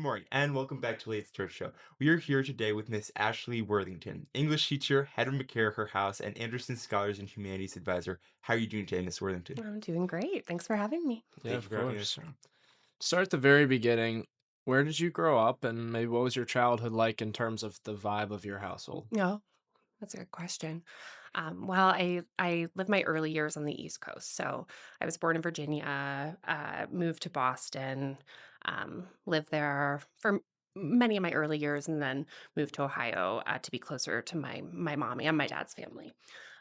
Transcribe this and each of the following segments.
morning, and welcome back to Late's Church Show. We are here today with Miss Ashley Worthington, English teacher, head of McCarraher House, and Anderson Scholars and Humanities advisor. How are you doing today, Miss Worthington? I'm doing great. Thanks for having me. Thank Yeah, you of for having us course. on. Start at the very beginning. Where did you grow up, and maybe what was your childhood like in terms of the vibe of your household? No, that's a good question. Well, I lived my early years on the East Coast. So I was born in Virginia, moved to Boston, lived there for many of my early years, and then moved to Ohio to be closer to my mom and my dad's family.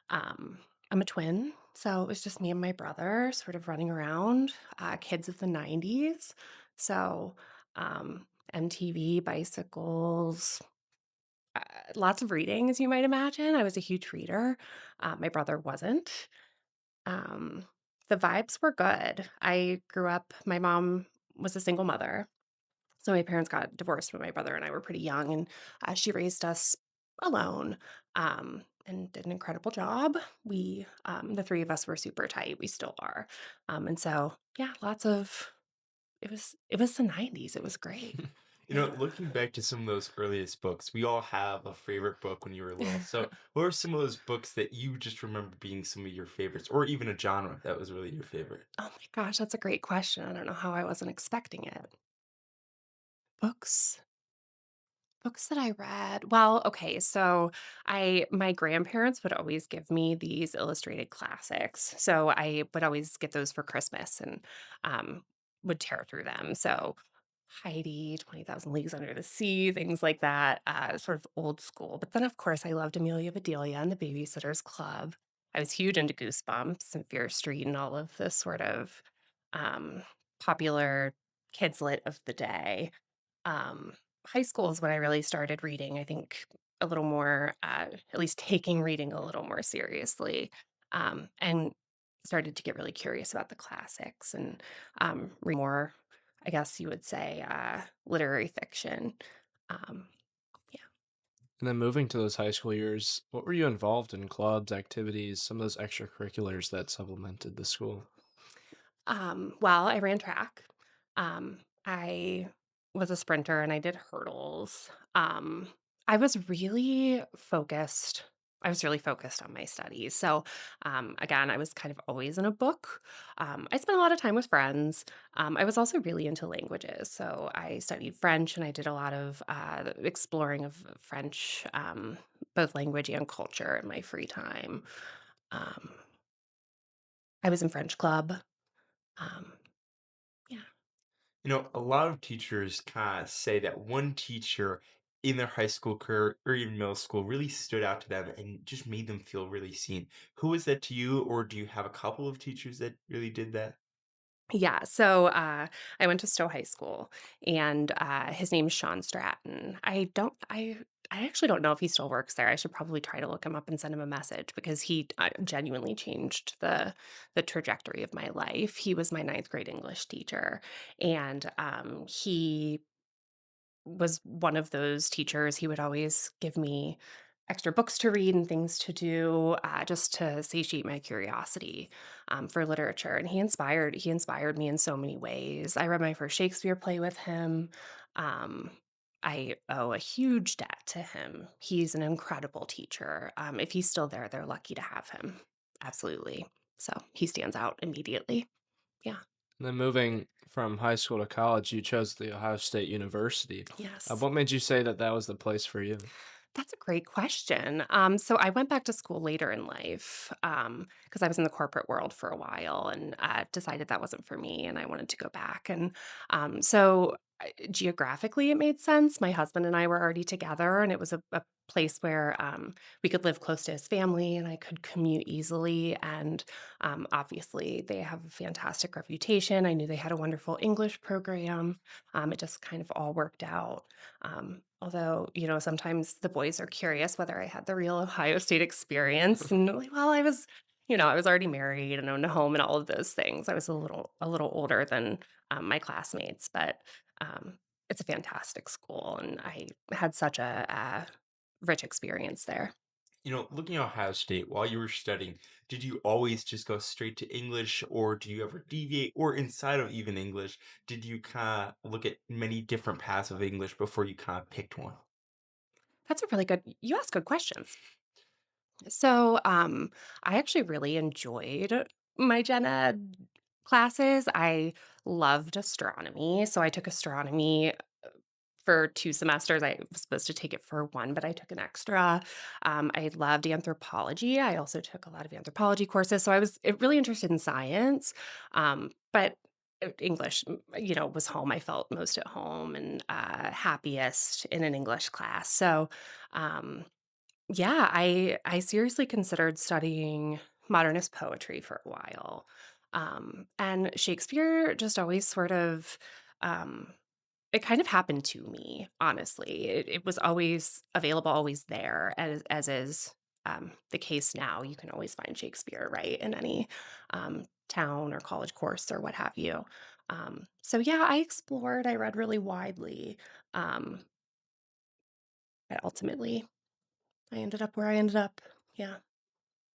Um, I'm a twin, so it was just me and my brother sort of running around, kids of the 90s. So, MTV, bicycles, uh, lots of reading, as you might imagine. I was a huge reader. My brother wasn't. Um, the vibes were good. I grew up, my mom was a single mother. So my parents got divorced when my brother and I were pretty young, and she raised us alone, and did an incredible job. The three of us were super tight. We still are, and so yeah, lots of it was the '90s. It was great. Yeah. Looking back to some of those earliest books, we all have a favorite book when you were little. So, what are some of those books that you just remember being some of your favorites, or even a genre that was really your favorite? Oh my gosh, that's a great question. I don't know how I wasn't expecting it. Books. Books that I read. Well, okay, so I my grandparents would always give me these illustrated classics. So I would always get those for Christmas and um would tear through them. So Heidi, 20,000 Leagues Under the Sea, things like that, sort of old school. But then, of course, I loved Amelia Bedelia and the Babysitters Club. I was huge into Goosebumps and Fear Street and all of this sort of um, popular kids lit of the day. Um, High school is when I really started reading, I think a little more, at least taking reading a little more seriously, and started to get really curious about the classics and read more, I guess you would say, literary fiction. Um, yeah. And then moving to those high school years, what were you involved in clubs, activities, some of those extracurriculars that supplemented the school? Well, I ran track. I was a sprinter and I did hurdles. I was really focused. I was really focused on my studies. So, again, I was kind of always in a book. I spent a lot of time with friends. I was also really into languages. So, I studied French and I did a lot of exploring of French, both language and culture in my free time. Um, I was in French club. Um, yeah. A lot of teachers kind of say that one teacher in their high school career or even middle school really stood out to them and just made them feel really seen. Who was that to you, or do you have a couple of teachers that really did that? Yeah, so, I went to Stowe High School, and, his name is Sean Stratton. I actually don't know if he still works there. I should probably try to look him up and send him a message because he, genuinely changed the trajectory of my life. He was my ninth grade English teacher, and, he was one of those teachers. He would always give me extra books to read and things to do, just to satiate my curiosity for literature. And he inspired me in so many ways. I read my first Shakespeare play with him. Um, I owe a huge debt to him. He's an incredible teacher. If he's still there, they're lucky to have him. Absolutely. So he stands out immediately. Yeah. And then moving from high school to college, you chose the Ohio State University. Yes. What made you say that that was the place for you? That's a great question. So I went back to school later in life because I was in the corporate world for a while and decided that wasn't for me and I wanted to go back. And geographically, it made sense. My husband and I were already together, and it was a place where we could live close to his family and I could commute easily. And obviously, they have a fantastic reputation. I knew they had a wonderful English program. It just kind of all worked out. Although, sometimes the boys are curious whether I had the real Ohio State experience. And like, well, I was already married and owned a home and all of those things. I was a little older than my classmates, but um, it's a fantastic school, and I had such a rich experience there. Looking at Ohio State while you were studying, did you always just go straight to English, or do you ever deviate? Or inside of even English, did you kind of look at many different paths of English before you kind of picked one? That's a really good you ask good questions. So, I actually really enjoyed my gen ed classes. I loved astronomy, so I took astronomy for 2 semesters. I was supposed to take it for 1, but I took an extra. I loved anthropology. I also took a lot of anthropology courses, so I was really interested in science, but English, was home. I felt most at home and, happiest in an English class. So, um yeah, I seriously considered studying modernist poetry for a while. And Shakespeare just always sort of um it kind of happened to me, honestly. It was always available, always there, as is the case now. You can always find Shakespeare, right, in any town or college course or what have you. So yeah, I explored, I read really widely. Um, but ultimately I ended up where I ended up. Yeah.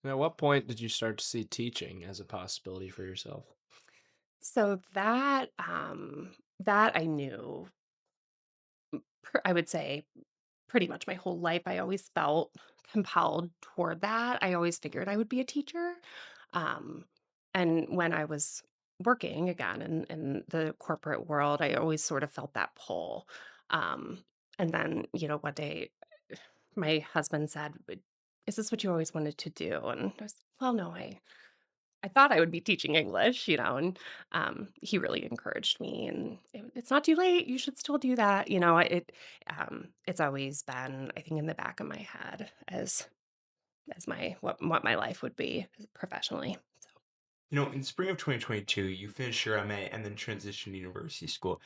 And at what point did you start to see teaching as a possibility for yourself? So that I knew, I would say pretty much my whole life. I always felt compelled toward that. I always figured I would be a teacher. Um, and when I was working again in the corporate world, I always sort of felt that pull. Um, and then, one day my husband said, "Is this what you always wanted to do?" And I was, well, no, I thought I would be teaching English, and he really encouraged me. And it's not too late. You should still do that. It's always been, I think, in the back of my head as my what my life would be professionally. So In spring of 2022, you finished your MA and then transitioned to university school.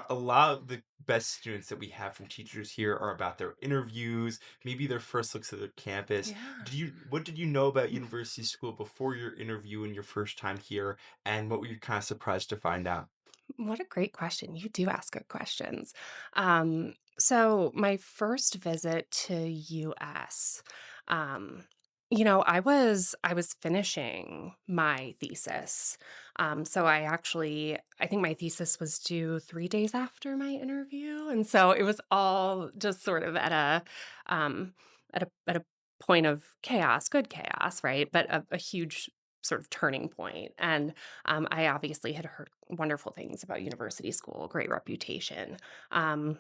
A lot of the best students that we have from teachers here are about their interviews, maybe their first looks at their campus. yeah. What did you know about university school before your interview and your first time here? And what were you kind of surprised to find out? What a great question. You do ask good questions. So my first visit to US, um, I was finishing my thesis. So I think my thesis was due 3 days after my interview. And so it was all just sort of um at a point of chaos, good chaos, right? But a huge sort of turning point. And I obviously had heard wonderful things about university school, great reputation. Um,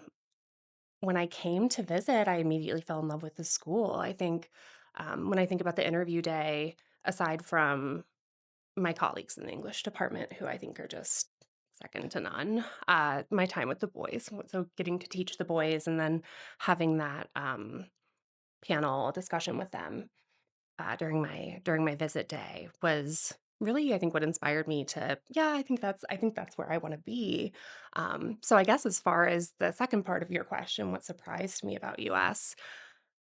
when I came to visit, I immediately fell in love with the school. I think when I think about the interview day, aside from my colleagues in the English department, who I think are just second to none, my time with the boys. So getting to teach the boys and then having that panel discussion with them during my visit day was really, I think, what inspired me to, yeah, I think that's where I want to be. So I guess as far as the second part of your question, what surprised me about US,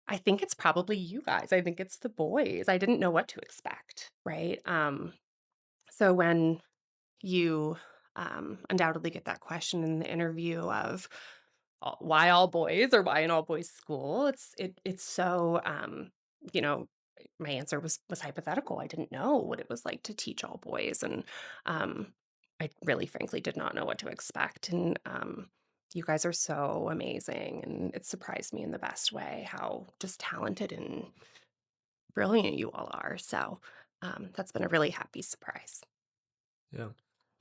I think it's probably you guys. I think it's the boys. I didn't know what to expect, right? So when you undoubtedly get that question in the interview of why all boys or why an all boys school, it's so you know my answer was hypothetical. I didn't know what it was like to teach all boys, and um I really frankly did not know what to expect. And you guys are so amazing, and it surprised me in the best way how just talented and brilliant you all are. So that's been a really happy surprise. Yeah.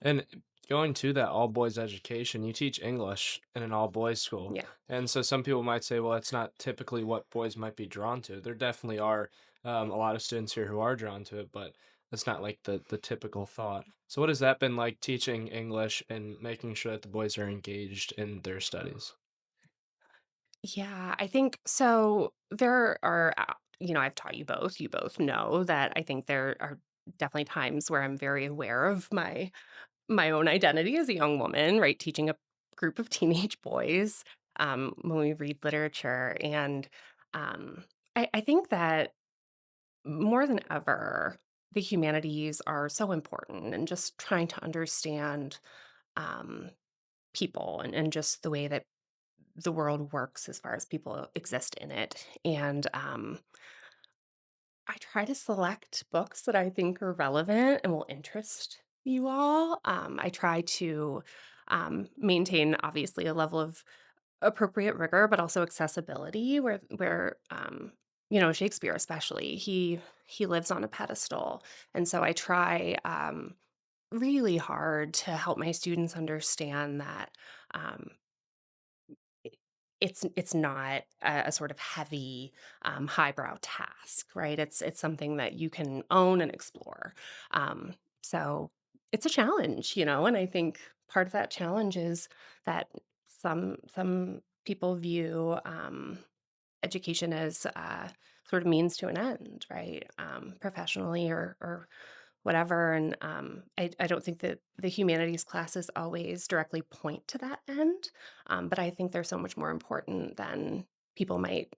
And going to that all boys education, you teach English in an all boys school. Yeah. And so some people might say, well, that's not typically what boys might be drawn to. There definitely are a lot of students here who are drawn to it, but that's not like the typical thought. So what has that been like teaching English and making sure that the boys are engaged in their studies? Yeah, I think so. There are, I've taught you both know that I think there are definitely times where I'm very aware of my own identity as a young woman, right? Teaching a group of teenage boys when we read literature. And um, I think that more than ever, the humanities are so important, and just trying to understand um, people and just the way that the world works as far as people exist in it. And I try to select books that I think are relevant and will interest you all. I try to maintain, obviously, a level of appropriate rigor, but also accessibility. Shakespeare, especially, he lives on a pedestal, and so I try really hard to help my students understand that. Um, I it's not a sort of heavy, highbrow task, right? It's something that you can own and explore. So it's a challenge, and I think part of that challenge is that some people view, education as, sort of means to an end, right? Professionally or whatever, and, I don't think that the humanities classes always directly point to that end, but I think they're so much more important than people might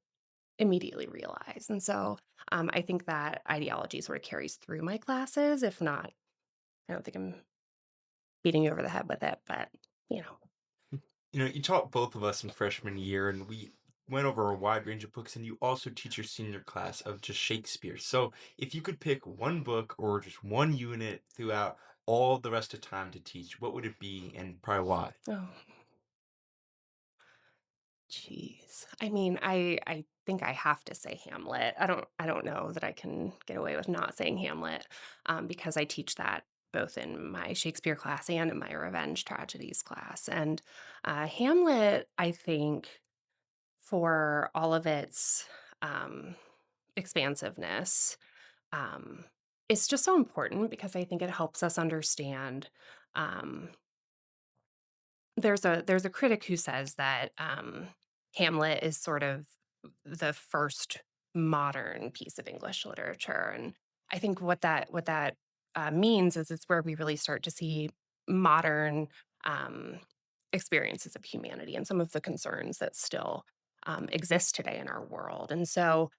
immediately realize, and so, I think that ideology sort of carries through my classes. If not, I don't think I'm beating you over the head with it, but, you know. You taught both of us in freshman year, and we went over a wide range of books, and you also teach your senior class of just Shakespeare. So, if you could pick one book or just one unit throughout all the rest of time to teach, what would it be and probably why? Oh. Jeez. I mean, I think I have to say Hamlet. I don't know that I can get away with not saying Hamlet, because I teach that both in my Shakespeare class and in my revenge tragedies class. And Hamlet, I think, for all of its um, expansiveness, um, is just so important because I think it helps us understand. Um, there's a critic who says that, Hamlet is sort of the first modern piece of English literature, and I think what that means is it's where we really start to see modern, um, experiences of humanity and some of the concerns that still, exist today in our world, and so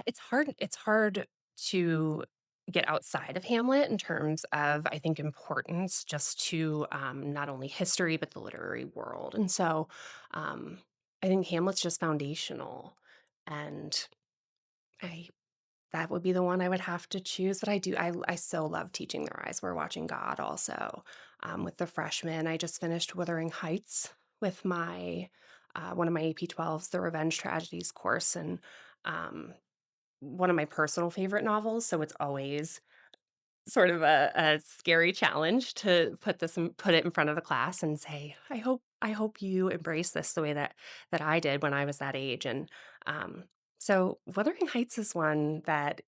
it's hard to get outside of Hamlet in terms of, I think, importance just to, not only history, but the literary world, and so, um, I think Hamlet's just foundational, and I that would be the one I would have to choose, but I so love teaching Their Eyes Were Watching God also, with the freshmen. I just finished Wuthering Heights with my, one of my AP 12s, the Revenge Tragedies course, and, um one of my personal favorite novels, so it's always sort of a scary challenge to put it in front of the class and say, "I hope you embrace this the way that I did when I was that age," and, so Wuthering Heights is one that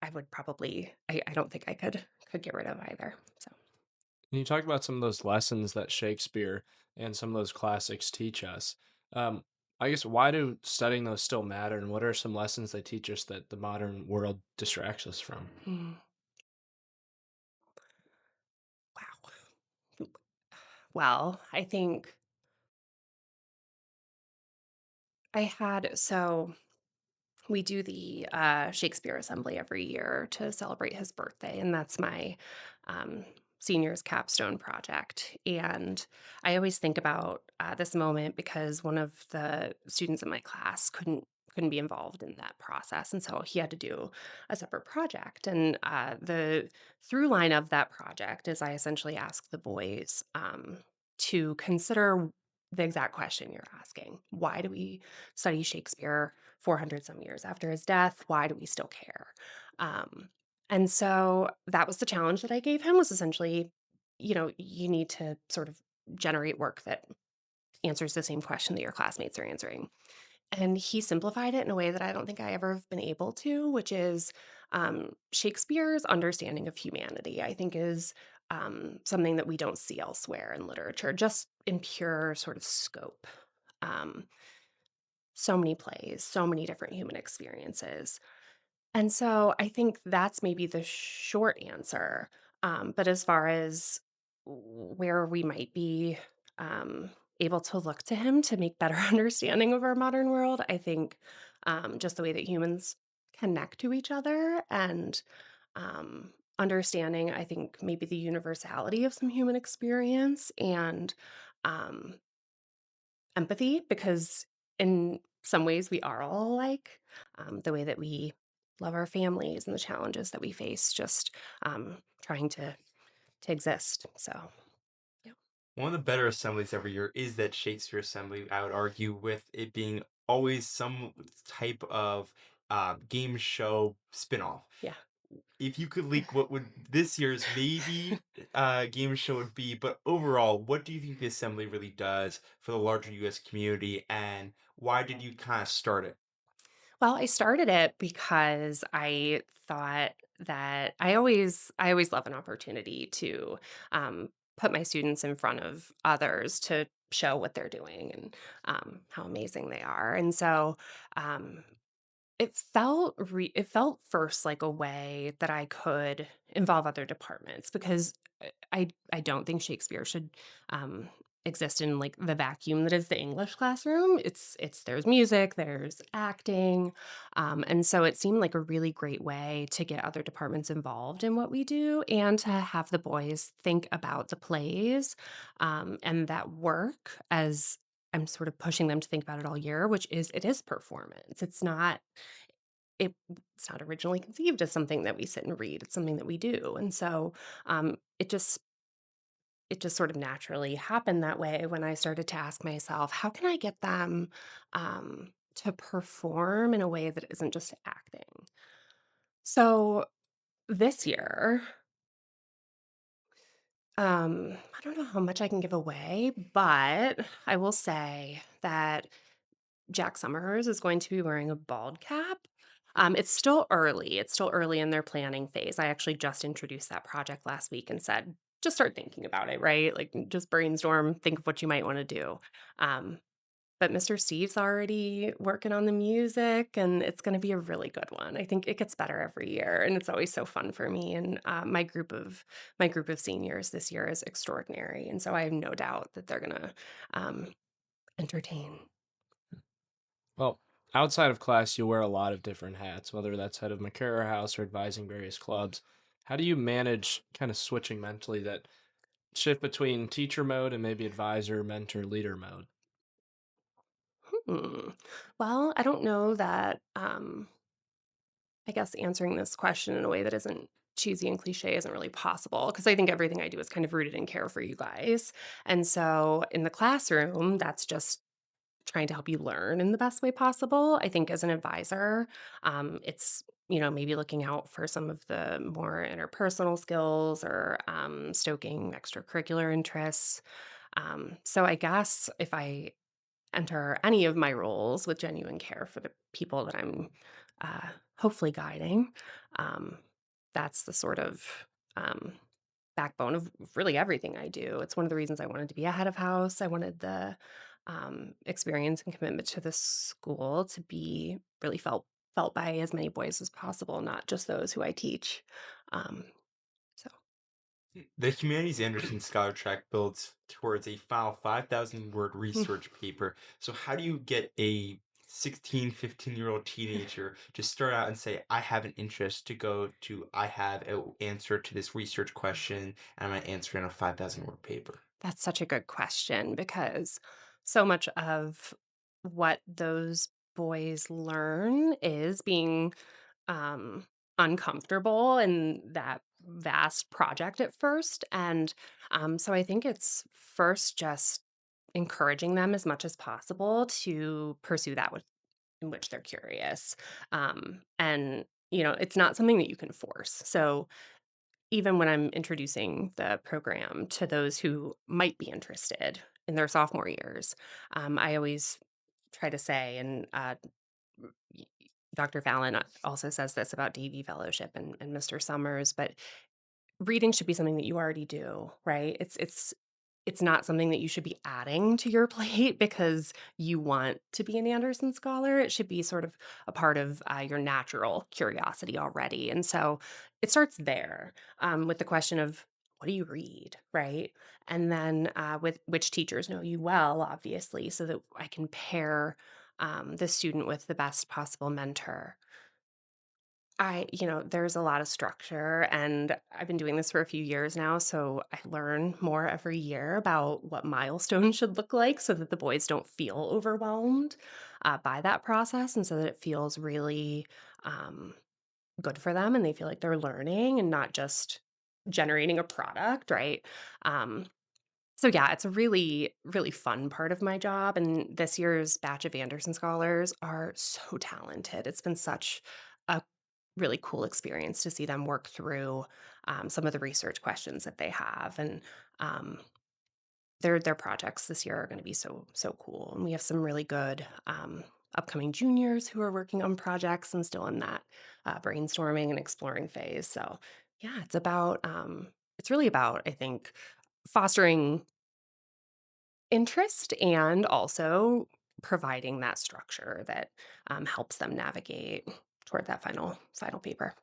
I would probably I don't think I could get rid of either, so. And you talked about some of those lessons that Shakespeare and some of those classics teach us. Um, I guess why do studying those still matter, and what are some lessons they teach us that the modern world distracts us from? Mm, wow. Well, I think I had so we do the, Shakespeare Assembly every year to celebrate his birthday, and that's my, um, senior's capstone project, and I always think about, this moment because one of the students in my class couldn't be involved in that process, and so he had to do a separate project, and, the through line of that project is I essentially asked the boys, to consider the exact question you're asking. Why do we study Shakespeare 400 some years after his death? Why do we still care? Um, and so that was the challenge that I gave him, was essentially, you need to sort of generate work that answers the same question that your classmates are answering. And he simplified it in a way that I don't think I ever have been able to, which is, Shakespeare's understanding of humanity, I think, is, something that we don't see elsewhere in literature, just in pure sort of scope. Um, so many plays, so many different human experiences. And so I think that's maybe the short answer. But as far as where we might be, um, able to look to him to make better understanding of our modern world, I think, just the way that humans connect to each other and, understanding, I think, maybe the universality of some human experience and, um, empathy, because in some ways we are all alike, the way that we love our families and the challenges that we face just trying to exist. So, yeah. One of the better assemblies every year is that Shakespeare assembly, I would argue, with it being always some type of game show spinoff. Yeah. If you could leak what would this year's maybe game show would be, but overall, what do you think the assembly really does for the larger US community, and why did you kind of start it? Well, I started it because I thought that I always love an opportunity to put my students in front of others to show what they're doing and how amazing they are. And so um, it felt first like a way that I could involve other departments because I don't think Shakespeare should um, exist in like the vacuum that is the English classroom. It's there's music, there's acting, and so it seemed like a really great way to get other departments involved in what we do and to have the boys think about the plays and that work as I'm sort of pushing them to think about it all year, which is it is performance. It's not originally conceived as something that we sit and read. It's something that we do. And so it just sort of naturally happened that way when I started to ask myself, how can I get them to perform in a way that isn't just acting? So this year, I don't know how much I can give away, but I will say that Jack Summers is going to be wearing a bald cap. It's still early. It's still early in their planning phase. I actually just introduced that project last week and said, just start thinking about it, right? Like, just brainstorm, think of what you might want to do. Um, but Mr. Steve's already working on the music, and it's going to be a really good one. I think it gets better every year, and it's always so fun for me. And my group of seniors this year is extraordinary, and so I have no doubt that they're going to um, entertain. Well, outside of class, you wear a lot of different hats, whether that's head of McCarraher House or advising various clubs. How do you manage kind of switching mentally that shift between teacher mode and maybe advisor, mentor, leader mode? Hmm. Well, I don't know that, I guess answering this question in a way that isn't cheesy and cliche isn't really possible because I think everything I do is kind of rooted in care for you guys. And so in the classroom, that's just trying to help you learn in the best way possible. I think as an advisor, it's maybe looking out for some of the more interpersonal skills or stoking extracurricular interests. So I guess if I enter any of my roles with genuine care for the people that I'm hopefully guiding. Um, that's the sort of um, backbone of really everything I do. It's one of the reasons I wanted to be a head of house. I wanted the experience and commitment to the school to be really felt by as many boys as possible, not just those who I teach. Um, so. The Humanities Anderson Scholar Track builds towards a final 5,000 word research paper. So, how do you get a 16, 15-year-old teenager to start out and say, I have an interest to go to, I have an answer to this research question, and I'm going to answer in a 5,000 word paper? That's such a good question because so much of what those boys learn is being um, uncomfortable in that vast project at first. And so I think it's first just encouraging them as much as possible to pursue that in which they're curious. And, it's not something that you can force. So even when I'm introducing the program to those who might be interested in their sophomore years, I always try to say, and y- Dr. Fallon also says this about DV fellowship and Mr. Summers, but reading should be something that you already do, right? It's not something that you should be adding to your plate because you want to be an Anderson scholar. It should be sort of a part of your natural curiosity already. And so it starts there with the question of what do you read, right? And then with which teachers know you well, obviously, so that I can pair the student with the best possible mentor. There's a lot of structure, and I've been doing this for a few years now. So I learn more every year about what milestones should look like so that the boys don't feel overwhelmed by that process. And so that it feels really good for them and they feel like they're learning and not just generating a product, right? Um, so yeah, it's a really, really fun part of my job. And this year's batch of Anderson scholars are so talented. It's been such a really cool experience to see them work through some of the research questions that they have. And um, their projects this year are going to be so cool. And we have some really good upcoming juniors who are working on projects and still in that brainstorming and exploring phase. So yeah, it's really about, I think, fostering interest and also providing that structure that helps them navigate toward that final paper.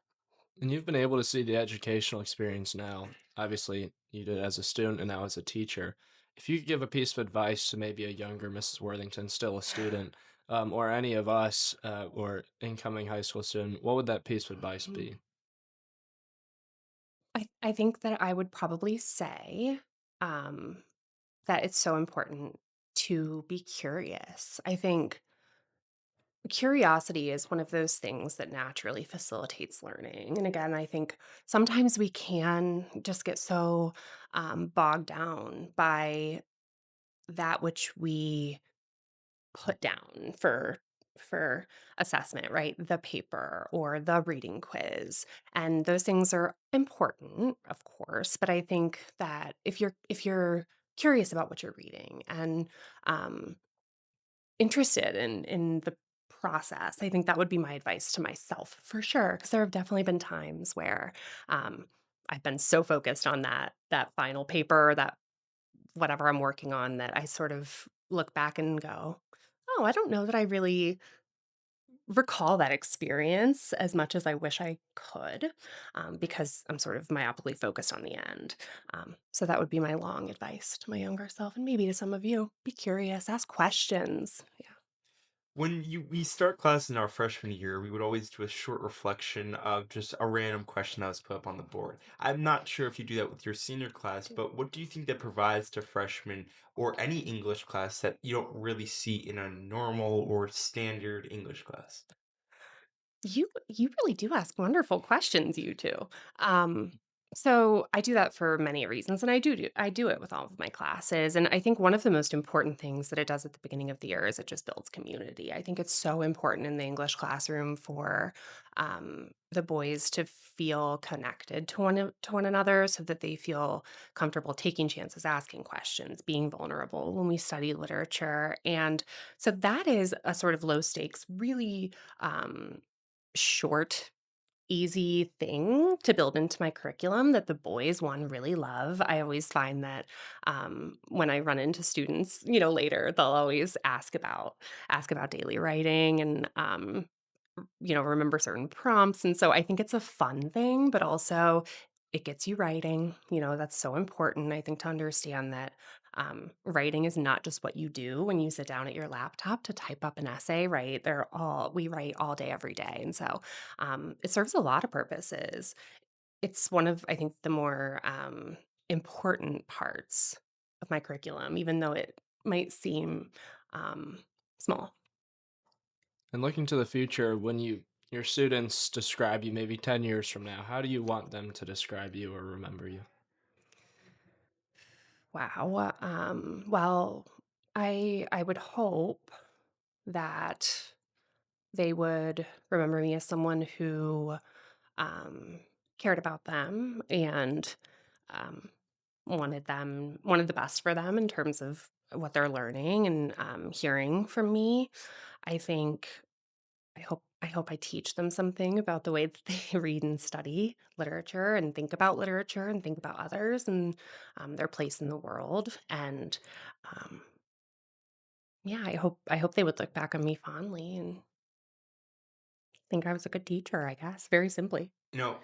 And you've been able to see the educational experience now. Obviously, you did as a student and now as a teacher. If you could give a piece of advice to maybe a younger Mrs. Worthington, still a student, or any of us, or incoming high school student, what would that piece of advice Mm. be? I think that I would probably say um, that it's so important to be curious. I think curiosity is one of those things that naturally facilitates learning. And again, I think sometimes we can just get so bogged down by that which we put down for assessment, right? The paper or the reading quiz. And those things are important, of course, but I think that if you're curious about what you're reading and um interested in the process, I think that would be my advice to myself for sure. Because there have definitely been times where um I've been so focused on that final paper, that whatever I'm working on, that I sort of look back and go, "Oh, I don't know that I really recall that experience as much as I wish I could," because I'm sort of myopically focused on the end. So that would be my long advice to my younger self, and maybe to some of you: be curious, ask questions. Yeah. When we start class in our freshman year, we would always do a short reflection of just a random question that was put up on the board. I'm not sure if you do that with your senior class, Do. but what do you think that provides to freshmen or any English class that you don't really see in a normal or standard English class? You really do ask wonderful questions, you 2. Um, so I do that for many reasons, and I do it with all of my classes. And I think one of the most important things that it does at the beginning of the year is it just builds community. I think it's so important in the English classroom for the boys to feel connected to one another, so that they feel comfortable taking chances, asking questions, being vulnerable when we study literature. And so that is a sort of low stakes, really short, easy thing to build into my curriculum that the boys, one, really love. I always find that when I run into students, later, they'll always ask about daily writing and remember certain prompts. And so I think it's a fun thing, but also it gets you writing. That's so important, I think, to understand that writing is not just what you do when you sit down at your laptop to type up an essay, right? We write all day, every day. And so it serves a lot of purposes. It's one of, I think, the more important parts of my curriculum, even though it might seem um, small. And looking to the future, when your students describe you maybe 10 years from now, how do you want them to describe you or remember you? Wow. Well, I would hope that they would remember me as someone who um, cared about them and um, wanted the best for them in terms of what they're learning and hearing from me. I think I hope I teach them something about the way that they read and study literature and think about literature and think about others and their place in the world. And um, yeah, I hope they would look back on me fondly and think I was a good teacher. I guess very simply.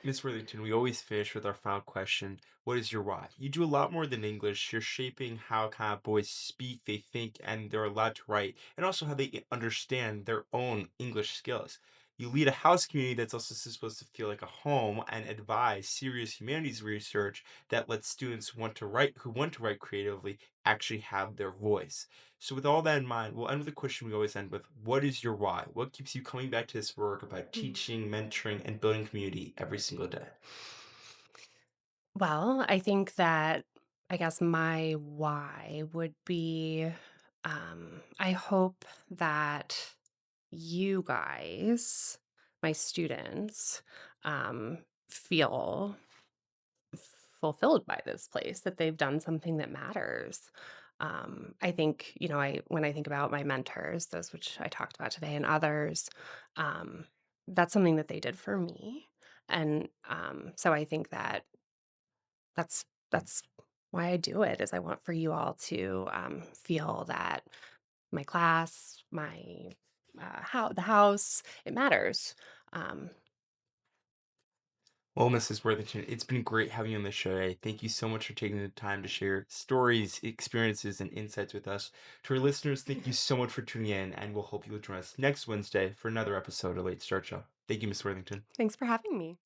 Miss Worthington, we always finish with our final question. What is your why? You do a lot more than English. You're shaping how kind of boys speak, they think, and they're allowed to write, and also how they understand their own English skills. You lead a house community that's also supposed to feel like a home and advise serious humanities research that lets students who want to write creatively actually have their voice. So with all that in mind, we'll end with a question we always end with. What is your why? What keeps you coming back to this work about Mm. teaching, mentoring, and building community every single day? Well, I think that I guess my why would be I hope that you guys, my students, feel fulfilled by this place, that they've done something that matters. I think, I when I think about my mentors, those which I talked about today and others, um, that's something that they did for me. And so I think that that's why I do it is I want for you all to feel that my class, my the house, it matters. Um, Well, Mrs. Worthington, it's been great having you on the show today. Thank you so much for taking the time to share stories, experiences, and insights with us. To our listeners, thank you so much for tuning in, and we'll hope you'll join us next Wednesday for another episode of Late Start Show. Thank you, Miss Worthington. Thanks for having me.